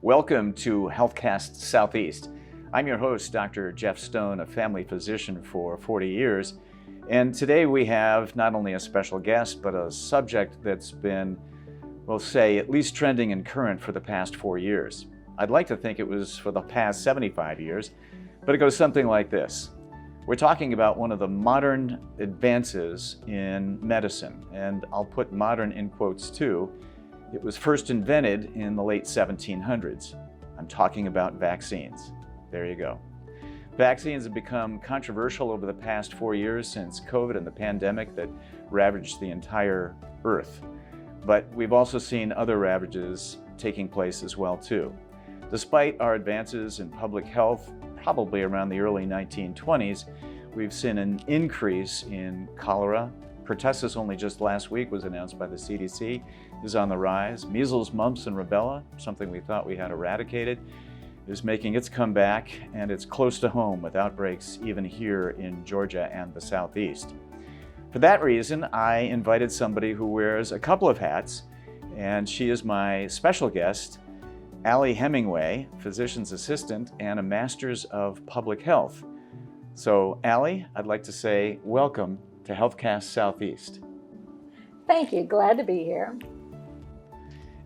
Welcome to HealthCast Southeast. I'm your host, Dr. Jeff Stone, a family physician for 40 years. And today we have not only a special guest, but a subject that's been, we'll say, at least trending and current for the past 4 years. I'd like to think it was for the past 75 years, but it goes something like this. We're talking about one of the modern advances in medicine, and I'll put modern in quotes too. It was first invented in the late 1700s. I'm talking about vaccines. There you go. Vaccines have become controversial over the past 4 years since COVID and the pandemic that ravaged the entire earth. But we've also seen other ravages taking place as well too. Despite our advances in public health, probably around the early 1920s, we've seen an increase in cholera. Pertussis only just last week was announced by the CDC, is on the rise. Measles, mumps, and rubella, something we thought we had eradicated, is making its comeback, and it's close to home with outbreaks even here in Georgia and the Southeast. For that reason, I invited somebody who wears a couple of hats, and she is my special guest, Hemingway, physician's assistant and a master's of public health. So, Allie, I'd like to say welcome to HealthCast Southeast. Thank you. Glad to be here.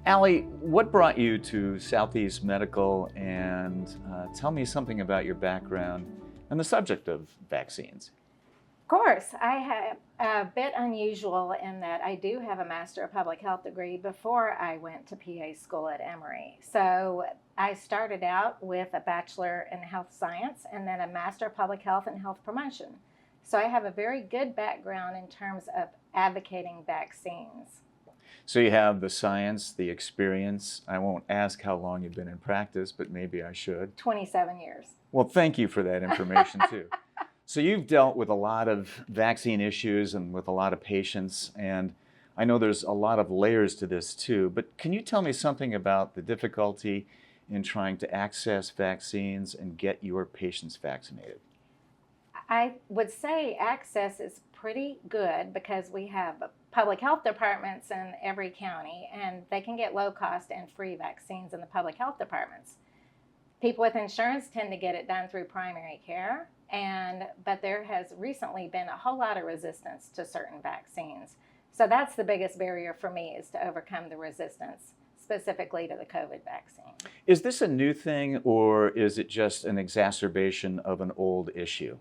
Allie, what brought you to Southeast Medical, and tell me something about your background and the subject of vaccines. Of course, I have a bit unusual in that I do have a Master of Public Health degree before I went to PA school at Emory. So I started out with a Bachelor in Health Science and then a Master of Public Health and Health Promotion. So I have a very good background in terms of advocating vaccines. So you have the science, the experience. I won't ask how long you've been in practice, but maybe I should. 27 years. Well, thank you for that information too. So you've dealt with a lot of vaccine issues and with a lot of patients, and I know there's a lot of layers to this too, but can you tell me something about the difficulty in trying to access vaccines and get your patients vaccinated? I would say access is pretty good because we have public health departments in every county, and they can get low cost and free vaccines in the public health departments. People with insurance tend to get it done through primary care, but there has recently been a whole lot of resistance to certain vaccines. So that's the biggest barrier for me, is to overcome the resistance, specifically to the COVID vaccine. Is this a new thing, or is it just an exacerbation of an old issue?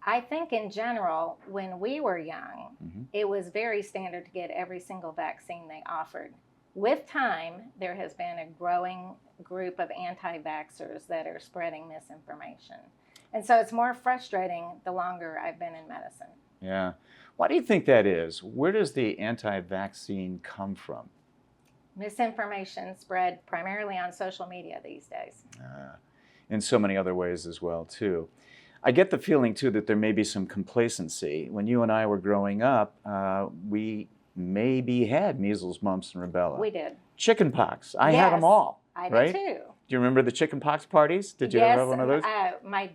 I think in general, when we were young, it was very standard to get every single vaccine they offered. With time, there has been a growing group of anti-vaxxers that are spreading misinformation. And so it's more frustrating the longer I've been in medicine. Yeah. Why do you think that is? Where does the anti-vaccine come from? Misinformation spread primarily on social media these days. In so many other ways as well, too. I get the feeling, too, that there may be some complacency. When you and I were growing up, we maybe had measles, mumps, and rubella. We did. Chickenpox. I had them all. I right? did too. Do you remember the chickenpox parties? Did you ever have one of those? My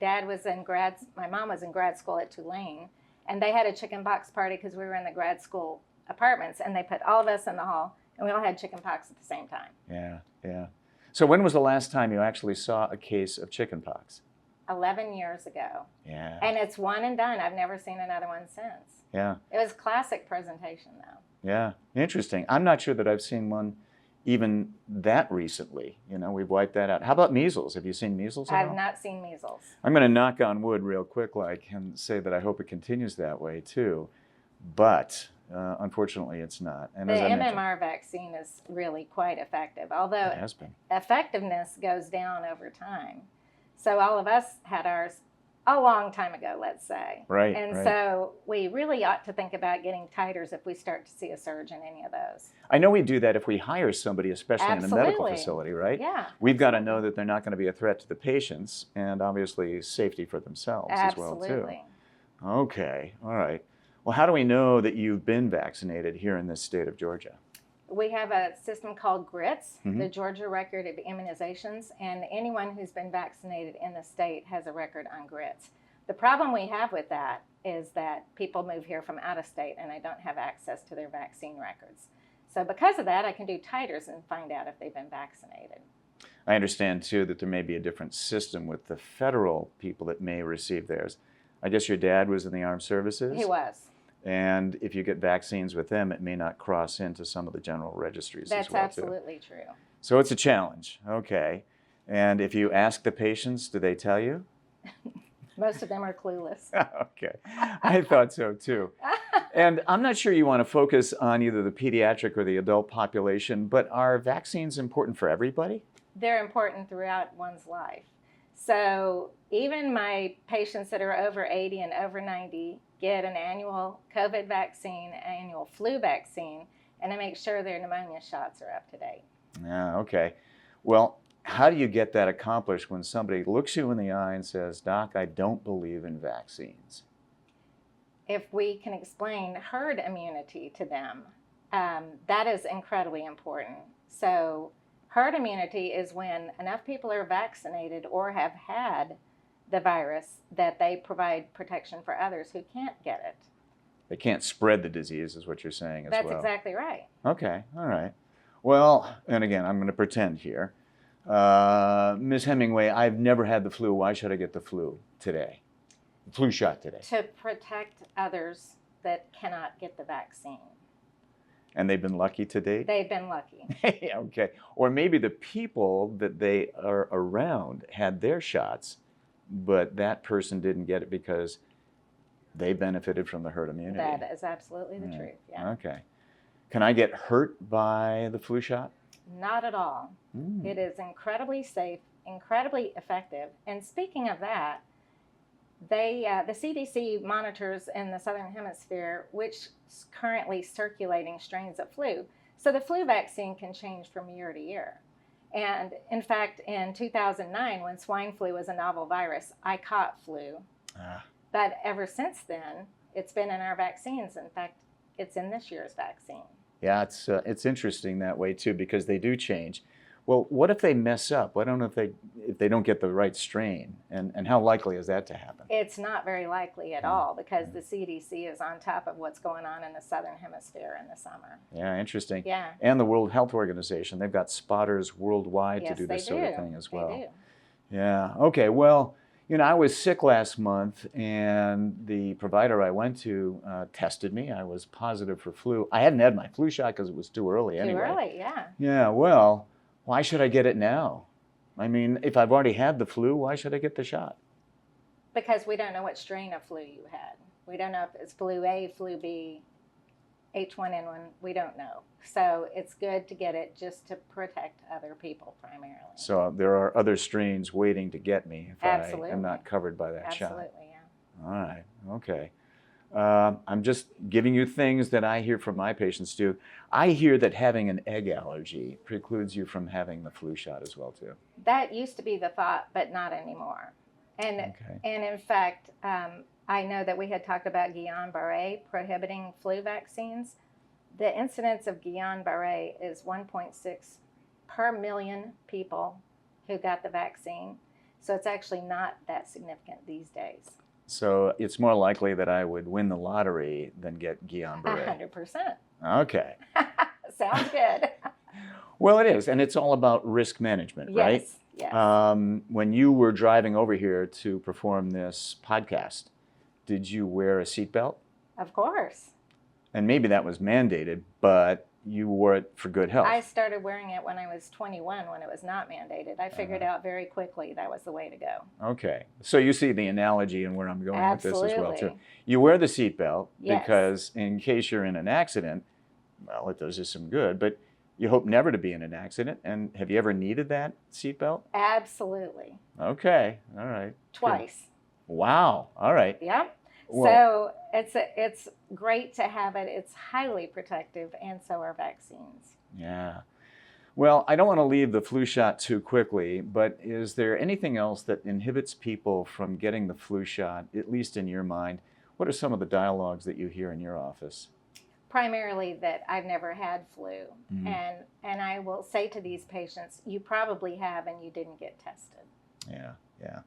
mom was in grad school at Tulane, and they had a chickenpox party because we were in the grad school apartments, and they put all of us in the hall, and we all had chickenpox at the same time. Yeah. So when was the last time you actually saw a case of chickenpox? 11 years ago. Yeah. And it's one and done. I've never seen another one since. Yeah. It was classic presentation, though. Yeah, interesting. I'm not sure that I've seen one even that recently. You know, we've wiped that out. How about measles? Have you seen measles at all? I've not seen measles. I'm going to knock on wood real quick, and say that I hope it continues that way too. But unfortunately, it's not. And the MMR vaccine is really quite effective, although it has been. Effectiveness goes down over time. So all of us had ours a long time ago, let's say. Right. So we really ought to think about getting titers if we start to see a surge in any of those. I know we do that if we hire somebody, especially Absolutely. in a medical facility, right? Yeah. We've got to know that they're not going to be a threat to the patients, and obviously safety for themselves as well, too. Absolutely. Okay. All right. Well, how do we know that you've been vaccinated here in this state of Georgia? We have a system called GRITS, the Georgia Record of Immunizations, and anyone who's been vaccinated in the state has a record on GRITS. The problem we have with that is that people move here from out of state and they don't have access to their vaccine records. So because of that, I can do titers and find out if they've been vaccinated. I understand, too, that there may be a different system with the federal people that may receive theirs. I guess your dad was in the armed services? He was. And if you get vaccines with them, it may not cross into some of the general registries as well, That's absolutely true. So it's a challenge. Okay. And if you ask the patients, do they tell you? Most of them are clueless. Okay. I thought so, too. And I'm not sure you want to focus on either the pediatric or the adult population, but are vaccines important for everybody? They're important throughout one's life. So even my patients that are over 80 and over 90 get an annual COVID vaccine, annual flu vaccine, and I make sure their pneumonia shots are up to date. Yeah, okay. Well, how do you get that accomplished when somebody looks you in the eye and says, Doc, I don't believe in vaccines? If we can explain herd immunity to them, that is incredibly important. So herd immunity is when enough people are vaccinated or have had the virus that they provide protection for others who can't get it. They can't spread the disease is what you're saying as well. That's exactly right. Okay, all right. Well, and again, I'm going to pretend here. Ms. Hemingway, I've never had the flu. Why should I get the flu today? The flu shot today? To protect others that cannot get the vaccine. And they've been lucky to date? They've been lucky. Okay. Or maybe the people that they are around had their shots, but that person didn't get it because they benefited from the herd immunity. That is absolutely the truth, yeah. Okay. Can I get hurt by the flu shot? Not at all. It is incredibly safe, incredibly effective. And speaking of that, the CDC monitors in the Southern Hemisphere which currently circulating strains of flu. So the flu vaccine can change from year to year. And in fact, in 2009, when swine flu was a novel virus, I caught flu. But ever since then, it's been in our vaccines. In fact, it's in this year's vaccine. Yeah, it's interesting that way too, because they do change. Well, what if they mess up? I don't know if they don't get the right strain, and how likely is that to happen? It's not very likely at all because the CDC is on top of what's going on in the Southern Hemisphere in the summer. Yeah, interesting. Yeah. And the World Health Organization, they've got spotters worldwide to do this sort of thing as well. They do. Yeah. Okay. Well, I was sick last month, and the provider I went to tested me. I was positive for flu. I hadn't had my flu shot because it was too early anyway. Too early, yeah. Yeah. Well, why should I get it now? I mean, if I've already had the flu, why should I get the shot? Because we don't know what strain of flu you had. We don't know if it's flu A, flu B, H1N1. We don't know. So it's good to get it just to protect other people primarily. So there are other strains waiting to get me if Absolutely. I am not covered by that shot. Absolutely, yeah. All right. Okay. I'm just giving you things that I hear from my patients too. I hear that having an egg allergy precludes you from having the flu shot as well too. That used to be the thought, but not anymore. And in fact, I know that we had talked about Guillain-Barré prohibiting flu vaccines. The incidence of Guillain-Barré is 1.6 per million people who got the vaccine. So it's actually not that significant these days. So it's more likely that I would win the lottery than get Guillain-Barré. 100%. Okay. Sounds good. Well, it is, and it's all about risk management, right? Yes. When you were driving over here to perform this podcast, did you wear a seatbelt? Of course. And maybe that was mandated, but you wore it for good health. I started wearing it when I was 21, when it was not mandated. I figured out very quickly that was the way to go. Okay. So you see the analogy and where I'm going Absolutely. with this as well, too. You wear the seatbelt Yes. because in case you're in an accident, well, it does you some good, but you hope never to be in an accident. And have you ever needed that seatbelt? Absolutely. Okay. All right. Twice. Good. Wow. All right. Yep. Well, so it's great to have it. It's highly protective, and so are vaccines. Yeah. Well, I don't want to leave the flu shot too quickly, but is there anything else that inhibits people from getting the flu shot, at least in your mind? What are some of the dialogues that you hear in your office? Primarily that I've never had flu. And I will say to these patients, you probably have and you didn't get tested. Yeah, yeah.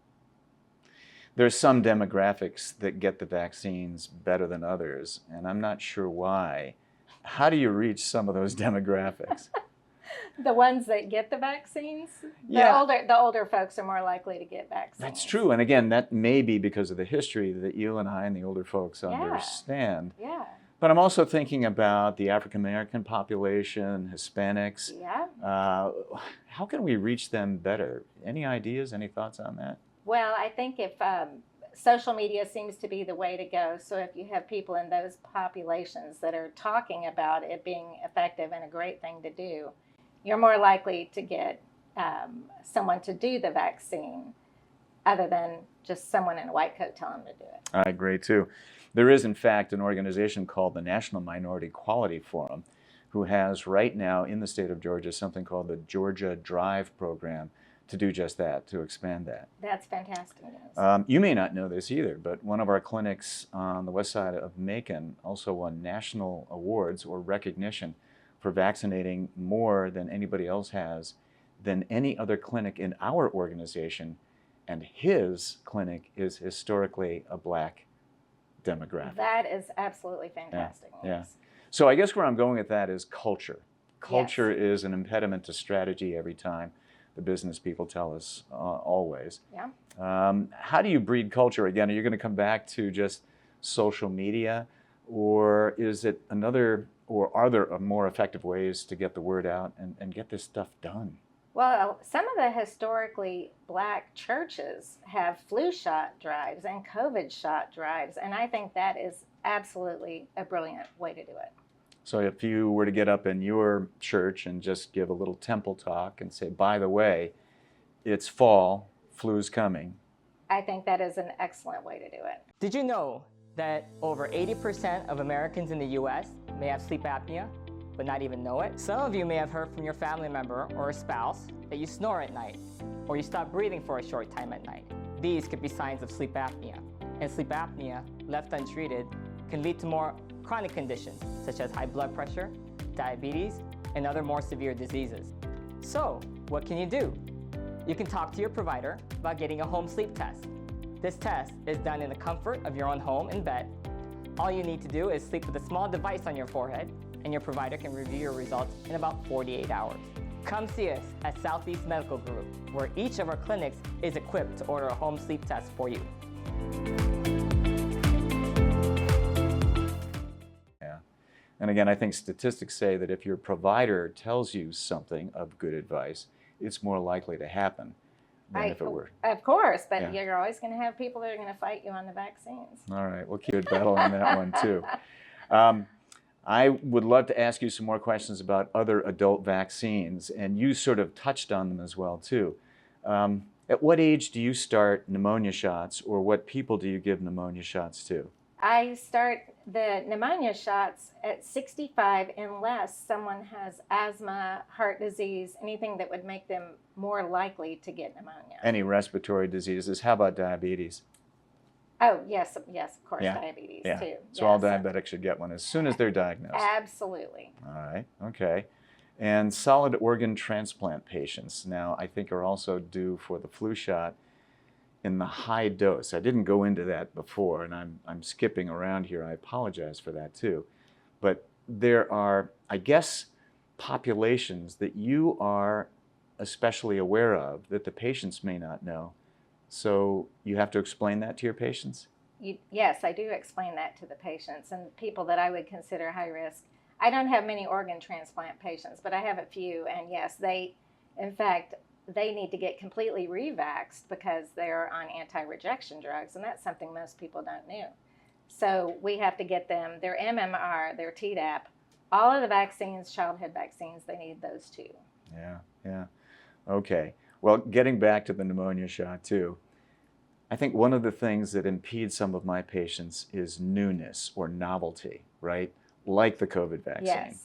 There's some demographics that get the vaccines better than others, and I'm not sure why. How do you reach some of those demographics? The ones that get the vaccines, Yeah. the older folks are more likely to get vaccines. That's true. And again, that may be because of the history that you and I and the older folks understand. Yeah. But I'm also thinking about the African American population, Hispanics. Yeah. How can we reach them better? Any ideas, any thoughts on that? Well, I think if social media seems to be the way to go, so if you have people in those populations that are talking about it being effective and a great thing to do, you're more likely to get someone to do the vaccine other than just someone in a white coat telling them to do it. I agree too. There is, in fact, an organization called the National Minority Quality Forum who has right now in the state of Georgia something called the Georgia Drive program to do just that, to expand that. That's fantastic news. You may not know this either, but one of our clinics on the west side of Macon also won national awards or recognition for vaccinating more than anybody else has than any other clinic in our organization, and his clinic is historically a Black demographic. That is absolutely fantastic news. Yeah. So I guess where I'm going with that is culture. Culture is an impediment to strategy every time. The business people tell us always. Yeah. How do you breed culture? Again, are you going to come back to just social media, or is it another, or are there more effective ways to get the word out and get this stuff done? Well, some of the historically Black churches have flu shot drives and COVID shot drives, and I think that is absolutely a brilliant way to do it. So if you were to get up in your church and just give a little temple talk and say, by the way, it's fall, flu's coming. I think that is an excellent way to do it. Did you know that over 80% of Americans in the US may have sleep apnea, but not even know it? Some of you may have heard from your family member or a spouse that you snore at night, or you stop breathing for a short time at night. These could be signs of sleep apnea. And sleep apnea, left untreated, can lead to more chronic conditions, such as high blood pressure, diabetes, and other more severe diseases. So, what can you do? You can talk to your provider about getting a home sleep test. This test is done in the comfort of your own home and bed. All you need to do is sleep with a small device on your forehead, and your provider can review your results in about 48 hours. Come see us at Southeast Medical Group, where each of our clinics is equipped to order a home sleep test for you. Yeah. And again, I think statistics say that if your provider tells you something of good advice, it's more likely to happen than if it were. Of course, but you're always going to have people that are going to fight you on the vaccines. All right, we'll keep a battle on that one too. I would love to ask you some more questions about other adult vaccines, and you sort of touched on them as well too. At what age do you start pneumonia shots, or what people do you give pneumonia shots to? I start the pneumonia shots at 65 unless someone has asthma, heart disease, anything that would make them more likely to get pneumonia. Any respiratory diseases? How about diabetes? Oh, yes, of course, diabetes too. So all diabetics should get one as soon as they're diagnosed. Absolutely. All right, okay. And solid organ transplant patients now I think are also due for the flu shot in the high dose. I didn't go into that before, and I'm skipping around here. I apologize for that too. But there are, I guess, populations that you are especially aware of that the patients may not know. So you have to explain that to your patients? Yes, I do explain that to the patients and people that I would consider high risk. I don't have many organ transplant patients, but I have a few, and yes, in fact, they need to get completely revaxxed because they're on anti-rejection drugs, and that's something most people don't know. So we have to get them their MMR, their Tdap, all of the vaccines, childhood vaccines, they need those too. Yeah. Okay. Well, getting back to the pneumonia shot too, I think one of the things that impedes some of my patients is newness or novelty, right? Like the COVID vaccine. Yes.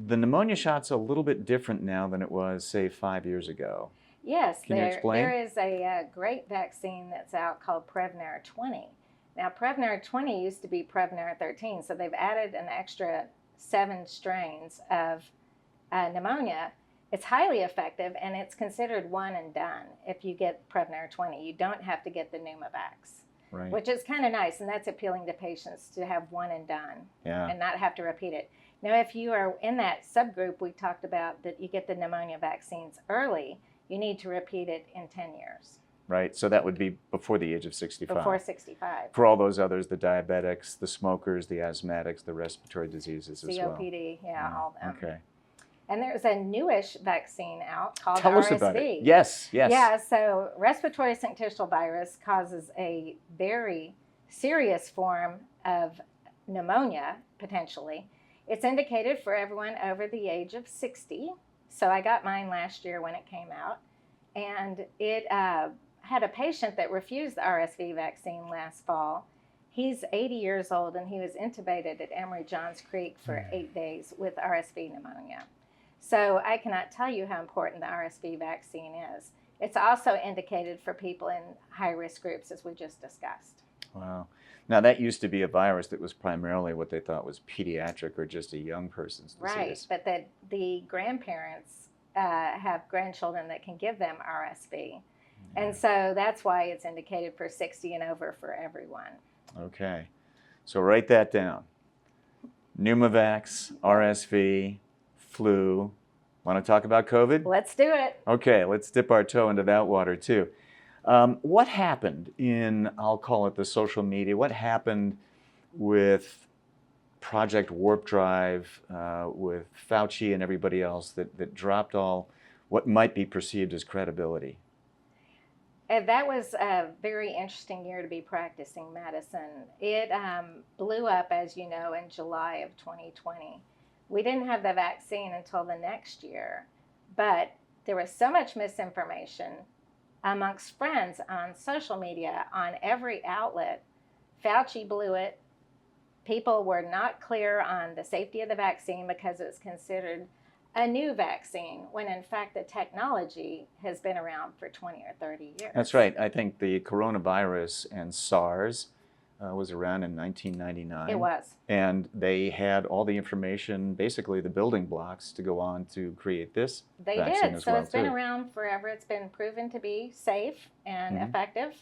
The pneumonia shot's a little bit different now than it was, say, 5 years ago. Yes, Can you explain? There is a great vaccine that's out called Prevnar 20. Now, Prevnar 20 used to be Prevnar 13, so they've added an extra 7 strains of pneumonia. It's highly effective, and it's considered one and done if you get Prevnar 20. You don't have to get the Pneumovax, which is kind of nice, and that's appealing to patients to have one and done and not have to repeat it. Now, if you are in that subgroup we talked about that you get the pneumonia vaccines early, you need to repeat it in 10 years. Right, so that would be before the age of 65. Before 65. For all those others, the diabetics, the smokers, the asthmatics, the respiratory diseases as well. COPD, yeah, all them. Okay. And there's a newish vaccine out called Tell RSV. us about it. Yes, yes. Yeah, so respiratory syncytial virus causes a very serious form of pneumonia, potentially. It's indicated for everyone over the age of 60. So I got mine last year when it came out. And it had a patient that refused the RSV vaccine last fall. He's 80 years old and he was intubated at Emory Johns Creek for 8 days with RSV pneumonia. So I cannot tell you how important the RSV vaccine is. It's also indicated for people in high-risk groups, as we just discussed. Wow. Now, that used to be a virus that was primarily what they thought was pediatric or just a young person's disease. Right, but the grandparents have grandchildren that can give them RSV. And so that's why it's indicated for 60 and over for everyone. Okay. So write that down. Pneumovax, RSV, flu. Want to talk about COVID? Let's do it. Okay, let's dip our toe into that water too. What happened in, I'll call it the social media, what happened with Project Warp Drive, with Fauci and everybody else that dropped all what might be perceived as credibility? That was a very interesting year to be practicing medicine. It blew up, as you know, in July of 2020. We didn't have the vaccine until the next year, but there was so much misinformation amongst friends on social media, on every outlet. Fauci blew it. People were not clear on the safety of the vaccine because it was considered a new vaccine, when in fact the technology has been around for 20 or 30 years. That's right. I think the coronavirus and SARS was around in 1999. It was. And they had all the information, basically the building blocks to go on to create this They vaccine did. as So well, it's been too. around forever. It's been proven to be safe and effective.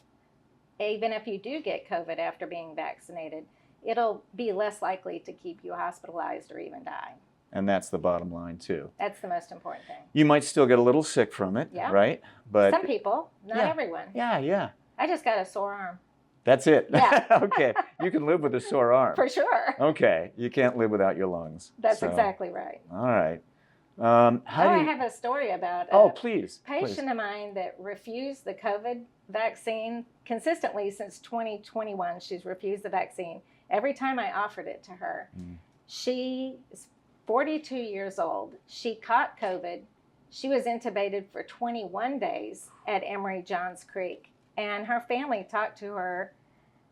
Even if you do get COVID after being vaccinated, it'll be less likely to keep you hospitalized or even die. And that's the bottom line, too. That's the most important thing. You might still get a little sick from it, Yeah. right? But Some people, not yeah. everyone. Yeah. I just got a sore arm. That's it. Yeah. Okay. You can live with a sore arm. For sure. Okay. You can't live without your lungs. That's So, exactly right. All right. I have a story about Oh, a please. patient of mine that refused the COVID vaccine consistently since 2021. She's refused the vaccine. Every time I offered it to her, she is 42 years old. She caught COVID. She was intubated for 21 days at Emory Johns Creek. And her family talked to her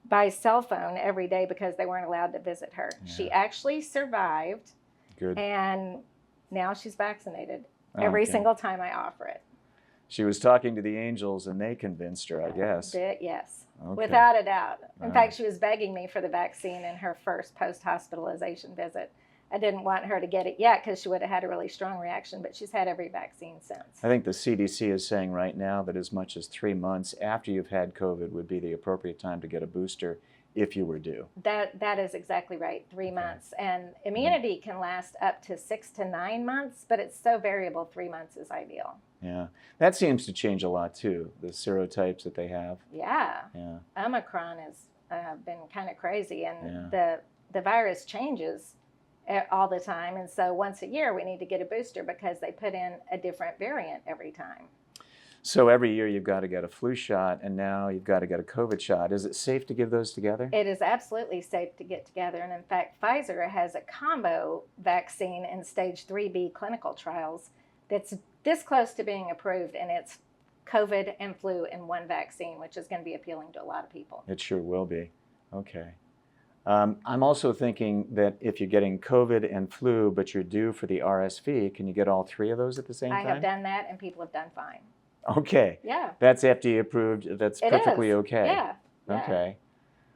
by cell phone every day because they weren't allowed to visit her. Yeah. She actually survived. Good. And now she's vaccinated every Okay. single time I offer it. She was talking to the angels and they convinced her, I guess. Yes, Okay. without a doubt. In Wow. fact, she was begging me for the vaccine in her first post-hospitalization visit. I didn't want her to get it yet because she would have had a really strong reaction, but she's had every vaccine since. I think the CDC is saying right now that as much as 3 months after you've had COVID would be the appropriate time to get a booster if you were due. That is exactly right, 3 months. And immunity can last up to 6 to 9 months, but it's so variable, 3 months is ideal. Yeah. That seems to change a lot too, the serotypes that they have. Yeah. Yeah. Omicron has been kind of crazy, and Yeah. the virus changes all the time. And so once a year, we need to get a booster because they put in a different variant every time. So every year you've got to get a flu shot and now you've got to get a COVID shot. Is it safe to give those together? It is absolutely safe to get together. And in fact, Pfizer has a combo vaccine in stage 3B clinical trials that's this close to being approved, and it's COVID and flu in one vaccine, which is going to be appealing to a lot of people. It sure will be. Okay. I'm also thinking that if you're getting COVID and flu, but you're due for the RSV, can you get all three of those at the same I time? have done that, and people have done fine. Okay. Yeah. That's FDA approved. That's It perfectly is. okay. Yeah. Okay.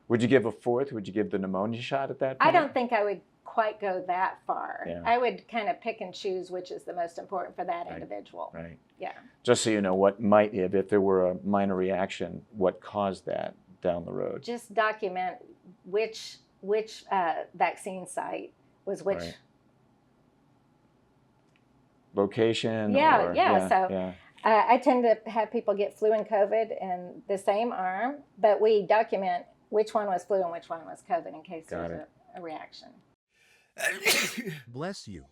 Would you give a fourth? Would you give the pneumonia shot at that point? I don't think I would quite go that far. Yeah. I would kind of pick and choose which is the most important for that Right. individual. Right. Yeah. Just so you know what might, if there were a minor reaction, what caused that down the road. Just document which vaccine site was which Right. location? Yeah, Or, yeah. So yeah. I tend to have people get flu and COVID in the same arm, but we document which one was flu and which one was COVID in case there's a reaction. Bless you.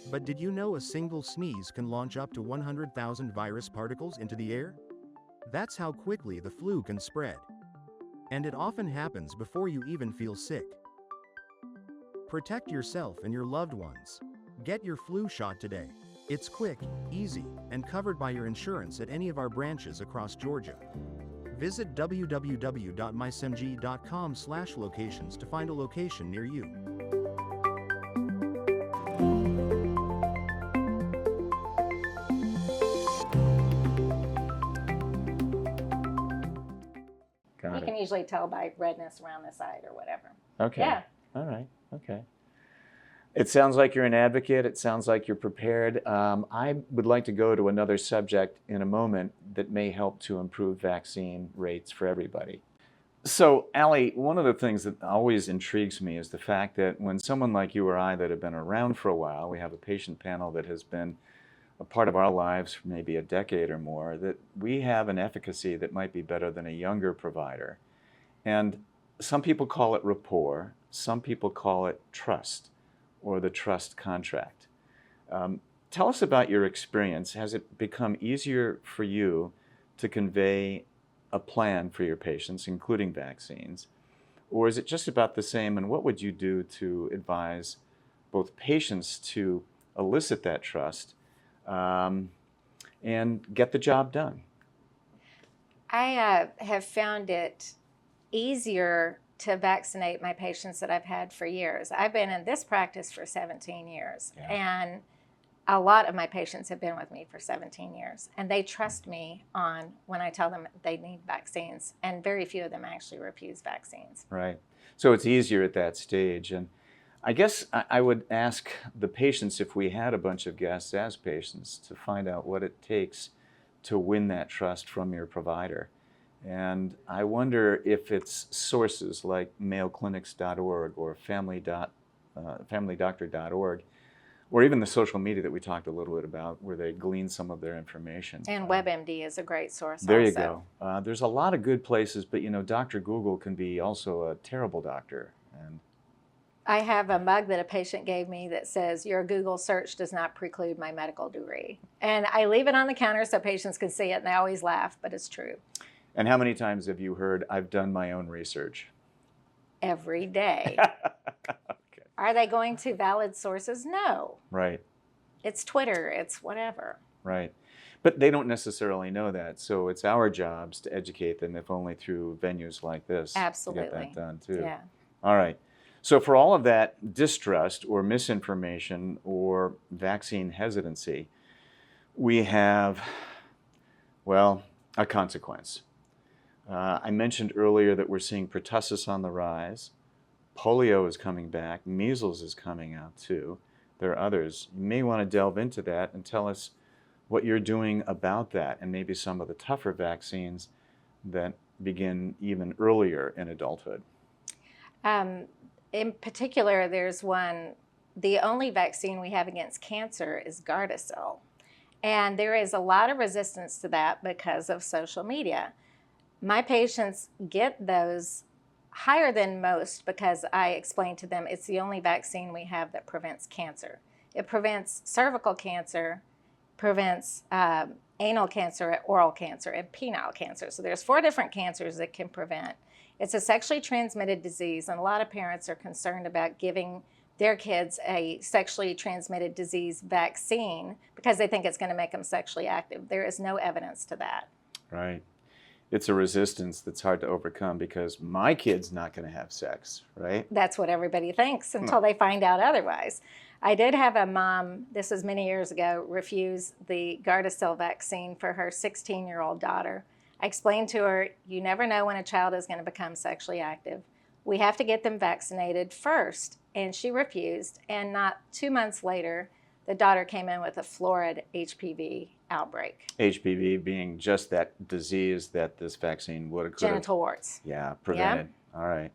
But did you know a single sneeze can launch up to 100,000 virus particles into the air? That's how quickly the flu can spread. And it often happens before you even feel sick. Protect yourself and your loved ones. Get your flu shot today. It's quick, easy, and covered by your insurance at any of our branches across Georgia. Visit www.mysemg.com/locations to find a location near you. You can usually tell by redness around the side or whatever. Okay. Yeah. All right. Okay. It sounds like you're an advocate. It sounds like you're prepared. I would like to go to another subject in a moment that may help to improve vaccine rates for everybody. So, Allie, one of the things that always intrigues me is the fact that when someone like you or I that have been around for a while, we have a patient panel that has been a part of our lives for maybe a decade or more, that we have an efficacy that might be better than a younger provider. And some people call it rapport, some people call it trust, or the trust contract. Tell us about your experience. Has it become easier for you to convey a plan for your patients, including vaccines? Or is it just about the same? And what would you do to advise both patients to elicit that trust and get the job done? I have found it easier to vaccinate my patients that I've had for years. I've been in this practice for 17 years, and a lot of my patients have been with me for 17 years, and they trust me on when I tell them they need vaccines, and very few of them actually refuse vaccines. Right. So it's easier at that stage. And I guess I would ask the patients, if we had a bunch of guests as patients, to find out what it takes to win that trust from your provider. And I wonder if it's sources like mayoclinics.org or familydoctor.org, or even the social media that we talked a little bit about, where they glean some of their information. And WebMD is a great source there also. You go. There's a lot of good places, but Dr. Google can be also a terrible doctor. And I have a mug that a patient gave me that says, "Your Google search does not preclude my medical degree." And I leave it on the counter so patients can see it, and they always laugh, but it's true. And how many times have you heard, "I've done my own research"? Every day. Okay. Are they going to valid sources? No. Right. It's Twitter, it's whatever. Right. But they don't necessarily know that, so it's our jobs to educate them, if only through venues like this. Absolutely. To get that done too. Yeah. All right. So for all of that distrust or misinformation or vaccine hesitancy, we have, well, a consequence. I mentioned earlier that we're seeing pertussis on the rise. Polio is coming back. Measles is coming out too. There are others. You may want to delve into that and tell us what you're doing about that, and maybe some of the tougher vaccines that begin even earlier in adulthood. In particular, there's one, the only vaccine we have against cancer is Gardasil. And there is a lot of resistance to that because of social media. My patients get those higher than most because I explain to them it's the only vaccine we have that prevents cancer. It prevents cervical cancer, prevents anal cancer, oral cancer, and penile cancer. So there's 4 different cancers that can prevent. It's a sexually transmitted disease, and a lot of parents are concerned about giving their kids a sexually transmitted disease vaccine because they think it's going to make them sexually active. There is no evidence to that. Right. It's a resistance that's hard to overcome because my kid's not going to have sex, right? That's what everybody thinks until they find out otherwise. I did have a mom, this was many years ago, refuse the Gardasil vaccine for her 16-year-old daughter. I explained to her, you never know when a child is going to become sexually active. We have to get them vaccinated first. And she refused. And not 2 months later, the daughter came in with a florid HPV outbreak. HPV being just that disease that this vaccine would have. Genital warts. Yeah, prevented. Yeah. All right.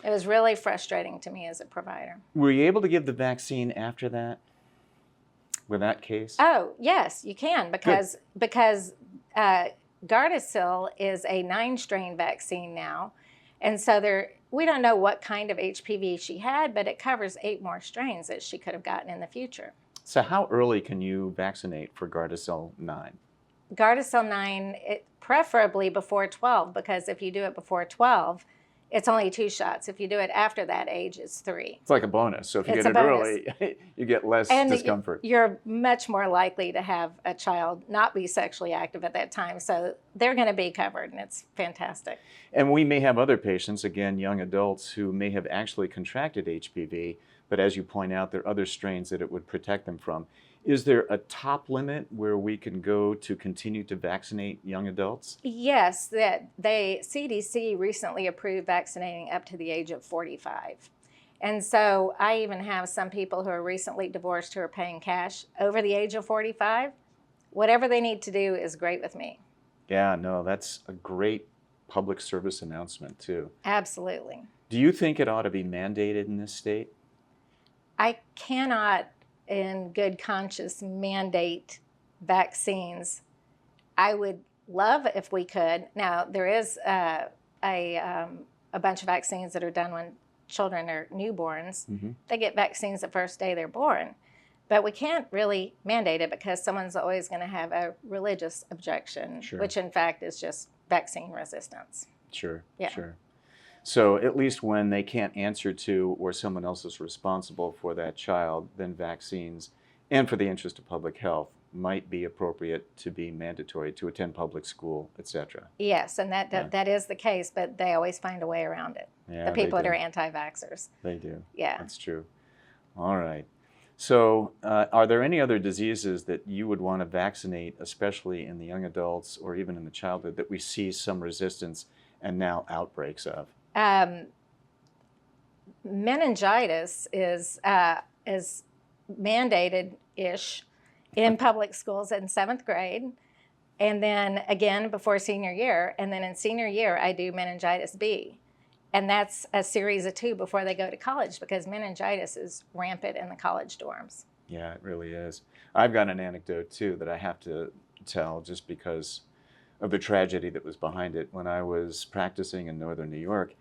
It was really frustrating to me as a provider. Were you able to give the vaccine after that? with that case? Oh, yes, you can, because Gardasil is a 9-strain vaccine now. And so we don't know what kind of HPV she had, but it covers 8 more strains that she could have gotten in the future. So how early can you vaccinate for Gardasil 9? Gardasil 9, preferably before 12, because if you do it before 12, it's only 2 shots. If you do it after that age, it's 3. It's like a bonus. So if you It's get a it bonus. early, you get less And discomfort. you're much more likely to have a child not be sexually active at that time. So they're going to be covered, and it's fantastic. And we may have other patients, again, young adults, who may have actually contracted HPV, but as you point out, there are other strains that it would protect them from. Is there a top limit where we can go to continue to vaccinate young adults? Yes, CDC recently approved vaccinating up to the age of 45. And so I even have some people who are recently divorced who are paying cash over the age of 45. Whatever they need to do is great with me. Yeah, no, that's a great public service announcement too. Absolutely. Do you think it ought to be mandated in this state? I cannot, in good conscience, mandate vaccines. I would love if we could. Now, there is a bunch of vaccines that are done when children are newborns. Mm-hmm. They get vaccines the first day they're born. But we can't really mandate it because someone's always going to have a religious objection, Sure. which in fact is just vaccine resistance. Sure, Yeah. sure. So at least when they can't answer to or someone else is responsible for that child, then vaccines, and for the interest of public health, might be appropriate to be mandatory to attend public school, etc. Yes, and that is the case, but they always find a way around it. Yeah, The people they that are do. anti-vaxxers. They do. Yeah. That's true. All right. So are there any other diseases that you would want to vaccinate, especially in the young adults or even in the childhood, that we see some resistance and now outbreaks of? Meningitis is mandated-ish in public schools in 7th grade, and then again before senior year, and then in senior year I do meningitis B, and that's a series of 2 before they go to college because meningitis is rampant in the college dorms. Yeah, it really is. I've got an anecdote too that I have to tell just because of the tragedy that was behind it. When I was practicing in northern New York,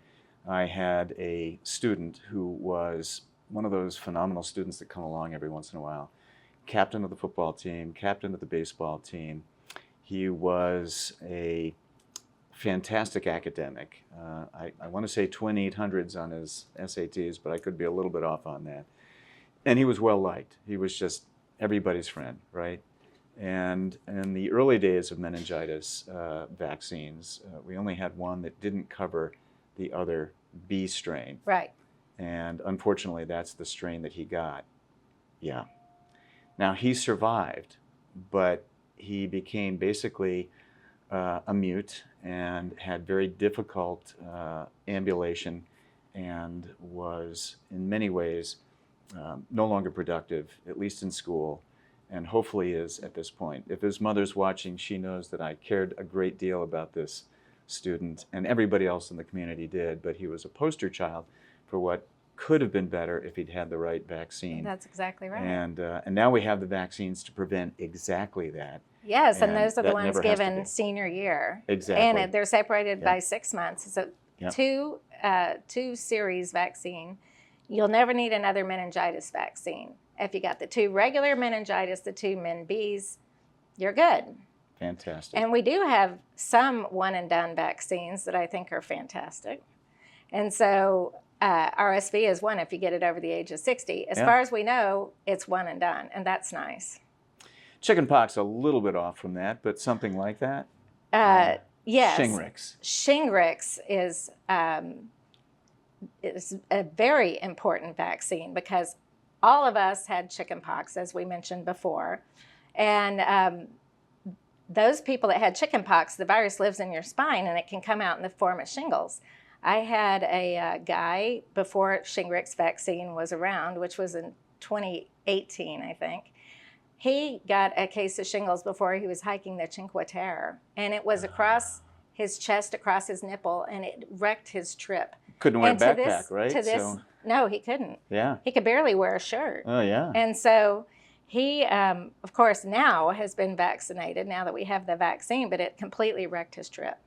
I had a student who was one of those phenomenal students that come along every once in a while. Captain of the football team, captain of the baseball team. He was a fantastic academic. I want to say twin 800s on his SATs, but I could be a little bit off on that. And he was well liked. He was just everybody's friend, right? And in the early days of meningitis vaccines, we only had one that didn't cover the other B strain. Right. And unfortunately, that's the strain that he got. Yeah. Now, he survived, but he became basically a mute and had very difficult ambulation and was in many ways no longer productive, at least in school, and hopefully is at this point. If his mother's watching, she knows that I cared a great deal about this student, and everybody else in the community did, but he was a poster child for what could have been better if he'd had the right vaccine. That's exactly right. And now we have the vaccines to prevent exactly that. Yes, and And those are the that ones never has to given be. senior year. Exactly. And they're separated Yeah. by 6 months. So Yeah. two series vaccine. You'll never need another meningitis vaccine. If you got the 2 regular meningitis, the 2 Min Bs, you're good. Fantastic. And we do have some one and done vaccines that I think are fantastic. And so RSV is one if you get it over the age of 60. As Yeah. far as we know, it's one and done, and that's nice. Chickenpox a little bit off from that, but something like that. Yes. Shingrix. Shingrix is a very important vaccine because all of us had chickenpox, as we mentioned before. And those people that had chickenpox, the virus lives in your spine and it can come out in the form of shingles. I had a guy before Shingrix vaccine was around, which was in 2018, I think. He got a case of shingles before he was hiking the Cinque Terre, and it was across his chest, across his nipple, and it wrecked his trip. Couldn't wear a And to backpack, this, right? To this, So, no, he couldn't. yeah. He could barely wear a shirt. Oh, yeah. And so He, of course, now has been vaccinated now that we have the vaccine, but it completely wrecked his trip.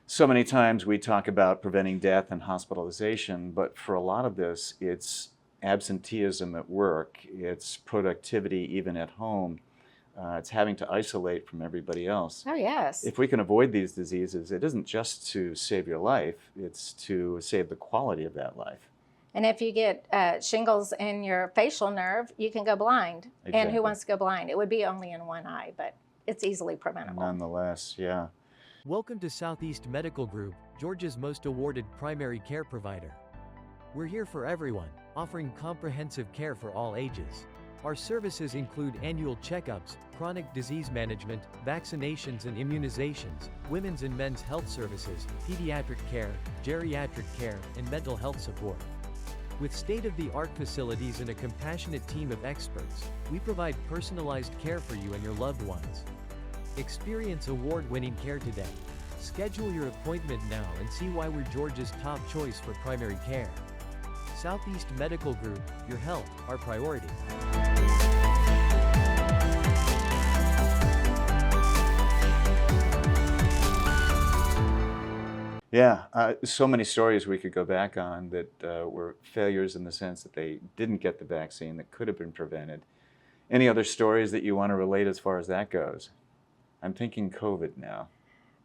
So many times we talk about preventing death and hospitalization, but for a lot of this, it's absenteeism at work, it's productivity even at home, it's having to isolate from everybody else. Oh, yes. If we can avoid these diseases, it isn't just to save your life, it's to save the quality of that life. And if you get shingles in your facial nerve, you can go blind. Exactly. And who wants to go blind? It would be only in one eye, but it's easily preventable. Nonetheless, yeah. Welcome to Southeast Medical Group, Georgia's most awarded primary care provider. We're here for everyone, offering comprehensive care for all ages. Our services include annual checkups, chronic disease management, vaccinations and immunizations, women's and men's health services, pediatric care, geriatric care, and mental health support. With state-of-the-art facilities and a compassionate team of experts, we provide personalized care for you and your loved ones. Experience award-winning care today. Schedule your appointment now and see why we're Georgia's top choice for primary care. Southeast Medical Group, your health, our priority. Yeah, so many stories we could go back on that were failures in the sense that they didn't get the vaccine that could have been prevented. Any other stories that you want to relate as far as that goes? I'm thinking COVID now.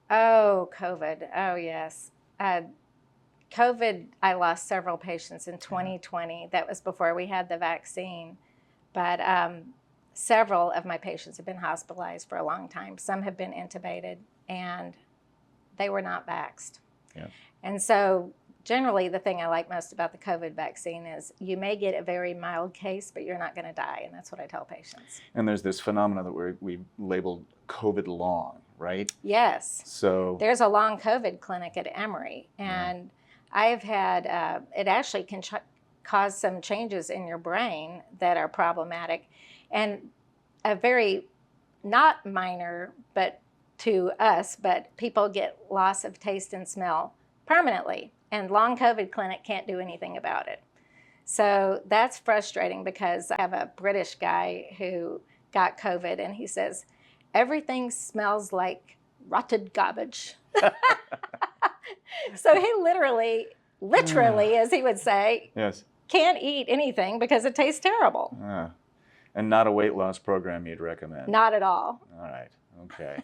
Oh, COVID. Oh, yes. COVID, I lost several patients in 2020. That was before we had the vaccine. But several of my patients have been hospitalized for a long time. Some have been intubated, and they were not vaxxed. Yeah. And so generally the thing I like most about the COVID vaccine is you may get a very mild case, but you're not going to die, and that's what I tell patients. And there's this phenomenon that we labeled COVID long, right? Yes. So there's a long COVID clinic at Emory, and I've had, it actually can cause some changes in your brain that are problematic, and a very, not minor, but to us, but people get loss of taste and smell permanently, and long COVID clinic can't do anything about it. So that's frustrating because I have a British guy who got COVID, and he says, everything smells like rotted garbage. So he literally, as he would say, yes, can't eat anything because it tastes terrible. And not a weight loss program you'd recommend? Not at all. All right, okay.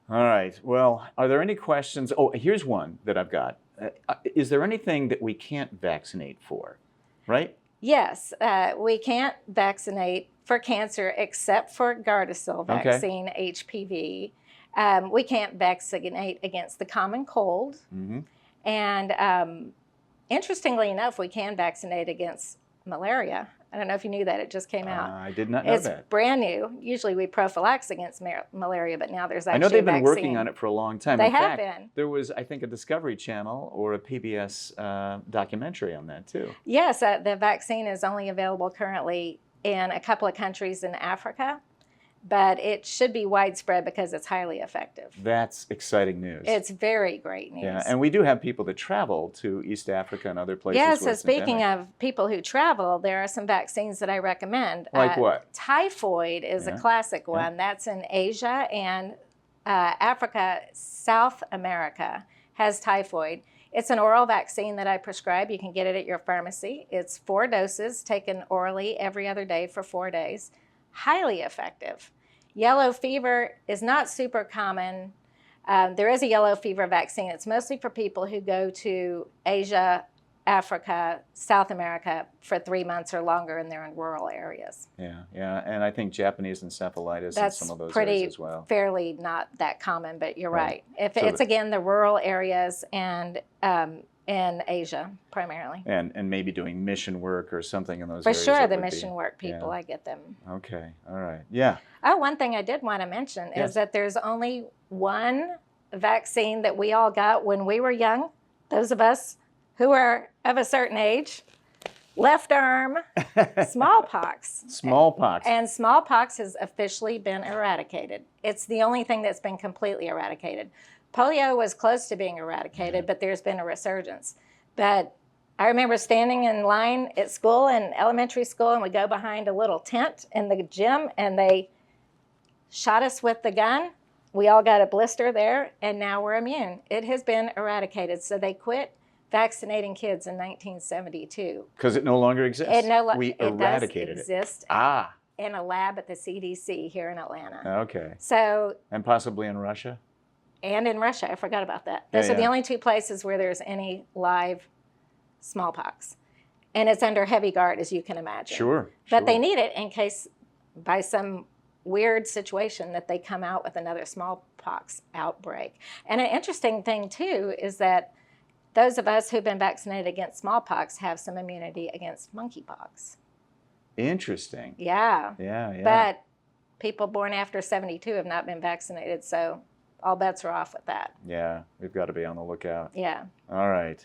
All right, well, are there any questions? Oh, here's one that I've got. Is there anything that we can't vaccinate for, right? Yes, we can't vaccinate for cancer except for Gardasil vaccine, HPV. We can't vaccinate against the common cold. Mm-hmm. And interestingly enough, we can vaccinate against malaria. I don't know if you knew that. It just came out. I did not know that. It's brand new. Usually we prophylax against malaria, but now there's actually I know they've been vaccine. working on it for a long time. They In have fact, been. There was, I think, a Discovery Channel or a PBS documentary on that, too. Yes, the vaccine is only available currently in a couple of countries in Africa, but it should be widespread because it's highly effective. That's exciting news. It's very great news. Yeah, and we do have people that travel to East Africa and other places. Yeah, where so it's speaking endemic. of people who travel, there are some vaccines that I recommend. Like what? Typhoid is a classic one. That's in Asia and Africa. South America has typhoid. It's an oral vaccine that I prescribe. You can get it at your pharmacy. It's 4 doses taken orally every other day for 4 days. Highly effective. Yellow fever is not super common. There is a yellow fever vaccine. It's mostly for people who go to Asia, Africa, South America for 3 months or longer, and they're in rural areas. Yeah, and I think Japanese encephalitis That's in some of those pretty areas as well. fairly not that common, but you're right. If So it's again the rural areas and in Asia primarily. And maybe doing mission work or something in those For areas. sure, that the would be- mission work people, yeah. I get them. Okay, all right, yeah. Oh, one thing I did want to mention Yes. is that there's only one vaccine that we all got when we were young, those of us who are of a certain age. Left arm, smallpox. Smallpox. And smallpox has officially been eradicated. It's the only thing that's been completely eradicated. Polio was close to being eradicated, but there's been a resurgence. But I remember standing in line at school, in elementary school, and we go behind a little tent in the gym, and they shot us with the gun. We all got a blister there, and now we're immune. It has been eradicated. So they quit vaccinating kids in 1972. Because it no longer exists. We eradicated it. Does exist in a lab at the CDC here in Atlanta. Okay. So, and possibly in Russia? And in Russia. I forgot about that. Those are the only two places where there's any live smallpox. And it's under heavy guard, as you can imagine. Sure. But they need it in case, by some weird situation, that they come out with another smallpox outbreak. And an interesting thing, too, is that those of us who've been vaccinated against smallpox have some immunity against monkeypox. Interesting. Yeah. Yeah. But people born after 72 have not been vaccinated, so all bets are off with that. Yeah, we've got to be on the lookout. Yeah. All right.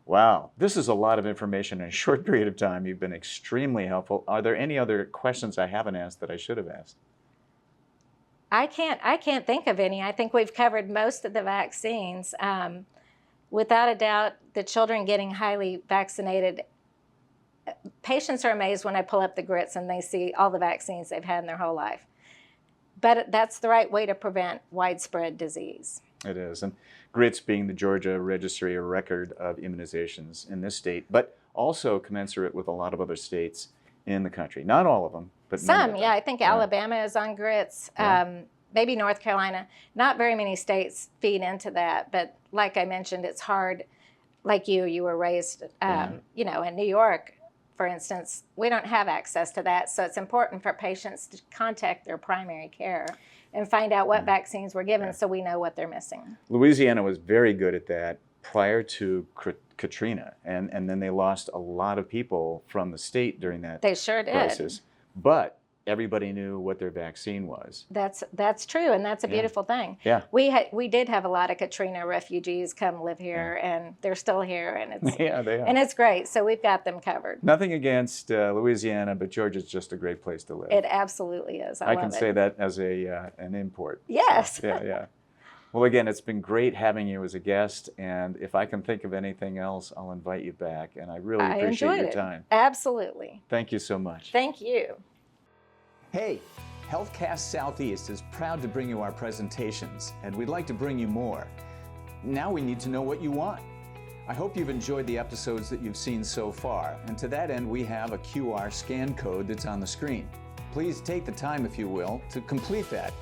Wow, this is a lot of information in a short period of time. You've been extremely helpful. Are there any other questions I haven't asked that I should have asked? I can't think of any. I think we've covered most of the vaccines. Without a doubt, the children getting highly vaccinated, patients are amazed when I pull up the grits and they see all the vaccines they've had in their whole life. But that's the right way to prevent widespread disease. It is. And GRITS being the Georgia Registry or Record of Immunizations in this state, but also commensurate with a lot of other states in the country. Not all of them, but many of some. them. Yeah, I think Alabama is on GRITS. Yeah. Maybe North Carolina. Not very many states feed into that, but like I mentioned, it's hard. Like you were raised, you know, in New York, for instance. We don't have access to that, so it's important for patients to contact their primary care and find out what vaccines were given so we know what they're missing. Louisiana was very good at that prior to Katrina, and then they lost a lot of people from the state during that They sure did. crisis. But everybody knew what their vaccine was. That's true, and that's a beautiful thing. Yeah. We did have a lot of Katrina refugees come live here, and they're still here, and it's Yeah, they are. and it's great. So we've got them covered. Nothing against Louisiana, but Georgia's just a great place to live. It absolutely is. I love can it. say that as an import. Yes. So, yeah. Well, again, it's been great having you as a guest, and if I can think of anything else, I'll invite you back, and I really appreciate enjoyed your it. time. Absolutely. Thank you so much. Thank you. Hey, HealthCast Southeast is proud to bring you our presentations, and we'd like to bring you more. Now we need to know what you want. I hope you've enjoyed the episodes that you've seen so far, and to that end we have a QR scan code that's on the screen. Please take the time, if you will, to complete that.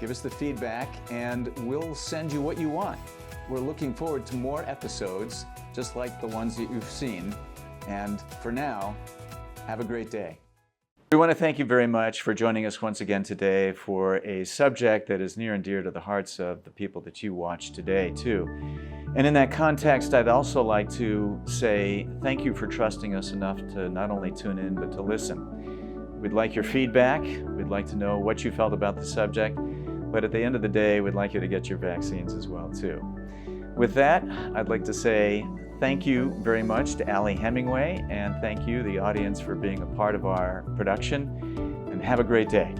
Give us the feedback and we'll send you what you want. We're looking forward to more episodes, just like the ones that you've seen. And for now, have a great day. We want to thank you very much for joining us once again today for a subject that is near and dear to the hearts of the people that you watch today, too. And in that context, I'd also like to say thank you for trusting us enough to not only tune in, but to listen. We'd like your feedback. We'd like to know what you felt about the subject. But at the end of the day, we'd like you to get your vaccines as well, too. With that, I'd like to say thank you very much to Hemingway, and thank you, the audience, for being a part of our production, and have a great day.